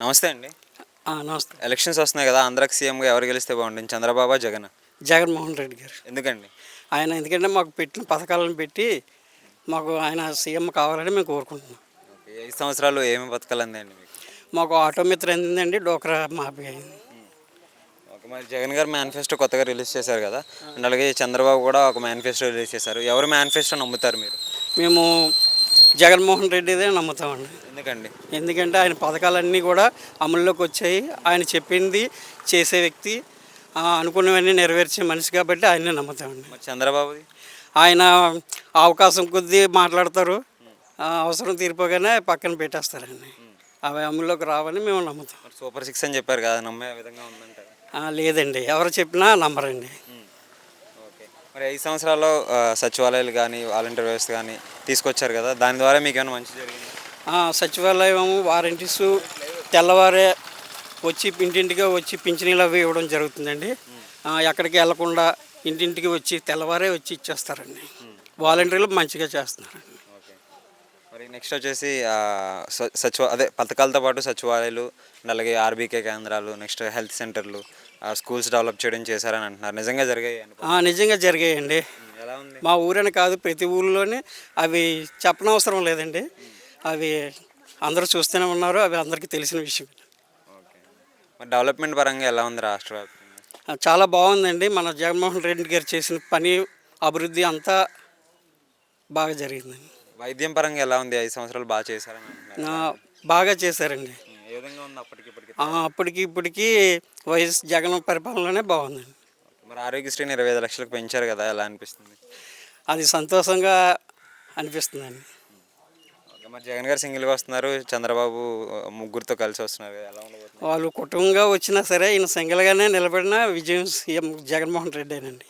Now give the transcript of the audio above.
నమస్తే అండి. నమస్తే. ఎలక్షన్స్ వస్తున్నాయి కదా! ఆంధ్రాకి సీఎంగా ఎవరు గెలిస్తే బాగుంటుంది? చంద్రబాబా, జగనా? జగన్మోహన్ రెడ్డి గారు. ఎందుకండి? ఆయన ఎందుకంటే మాకు పెట్టిన పథకాలను పెట్టి మాకు ఆయన సీఎం కావాలని మేము కోరుకుంటున్నాం. ఓకే. 5 సంవత్సరాలు ఏమేమి పథకాలు అందాయండి మీకు? మాకు ఆటో మిత్ర అందిందండి, డోక్రా మాఫీ అయింది. ఓకే. మరి జగన్ గారు మేనిఫెస్టో కొత్తగా రిలీజ్ చేశారు కదా! అండ్ అలాగే చంద్రబాబు కూడా ఒక మేనిఫెస్టో రిలీజ్ చేశారు. ఎవరు మేనిఫెస్టో నమ్ముతారు మీరు? మేము జగన్మోహన్ రెడ్డిదే నమ్ముతామండి. ఎందుకండి? ఎందుకంటే ఆయన పథకాలన్నీ కూడా అమల్లోకి వచ్చాయి. ఆయన చెప్పింది చేసే వ్యక్తి, అనుకున్నవన్నీ నెరవేర్చే మనిషి కాబట్టి ఆయన్నే నమ్ముతామండి. మరి చంద్రబాబుది? ఆయన అవకాశం కొద్దీ మాట్లాడతారు, అవసరం తీరిపోగానే పక్కన పెట్టేస్తారండి. అవి అమల్లోకి రావని మేము నమ్ముతాం. మరి సూపర్ 6 అని చెప్పారు కదా! నమ్మే విధంగా ఉందంటారా? లేదండి, ఎవరు చెప్పినా నమ్మరండి. ఓకే. మరి 5 సంవత్సరాల్లో సచివాలయాలు కానీ, వాలంటీర్ వ్యవస్థ కానీ తీసుకొచ్చారు కదా! దాని ద్వారా మీకు ఏమైనా మంచి జరిగిందా? సచివాలయం వారంటీస్ తెల్లవారే వచ్చి ఇంటింటిగా వచ్చి పింఛనీలు అవి ఇవ్వడం జరుగుతుందండి. ఎక్కడికి వెళ్లకుండా ఇంటింటికి వచ్చి తెల్లవారే వచ్చి ఇచ్చేస్తారండి. వాలంటీర్లు మంచిగా చేస్తున్నారండి. ఓకే. మరి నెక్స్ట్ వచ్చేసి అదే పథకాలతో పాటు సచివాలయాలు అండ్ అలాగే ఆర్బీకే కేంద్రాలు, నెక్స్ట్ హెల్త్ సెంటర్లు, స్కూల్స్ డెవలప్ చేయడం చేశారని అంటున్నారు. నిజంగా జరిగాయి? నిజంగా జరిగాయండి. ఎలా ఉంది? మా ఊరని కాదు, ప్రతి ఊళ్ళోనే అవి చెప్పనవసరం లేదండి. అవి అందరూ చూస్తూనే ఉన్నారు, అవి అందరికీ తెలిసిన విషయం. ఓకే. మరి డెవలప్మెంట్ పరంగా ఎలా ఉంది రాష్ట్ర వ్యాప్తంగా? చాలా బాగుందండి. మన జగన్మోహన్ రెడ్డి గారు చేసిన పని, అభివృద్ధి అంతా బాగా జరిగిందండి. వైద్యం పరంగా ఎలా ఉంది? 5 సంవత్సరాలు బాగా చేశారని అంటున్నారు. బాగా చేశారండి. ఏ విధంగా ఉంది అప్పటికి ఇప్పటికి? అప్పటికి ఇప్పటికీ వైఎస్ జగన్ పరిపాలనలోనే బాగుందండి. మరి ఆరోగ్యశ్రీని 25 లక్షలకు పెంచారు కదా! ఎలా అనిపిస్తుంది? అది సంతోషంగా అనిపిస్తుందండి. ఓకే. మరి జగన్ గారు సింగిల్గా వస్తున్నారు, చంద్రబాబు ముగ్గురితో కలిసి వస్తున్నారు. ఎలా ఉండబోతుంది? వాళ్ళు కుటుంబంగా వచ్చినా సరే ఈయన సింగిల్గానే నిలబడిన విజయం సీఎం జగన్మోహన్ రెడ్డేనండి.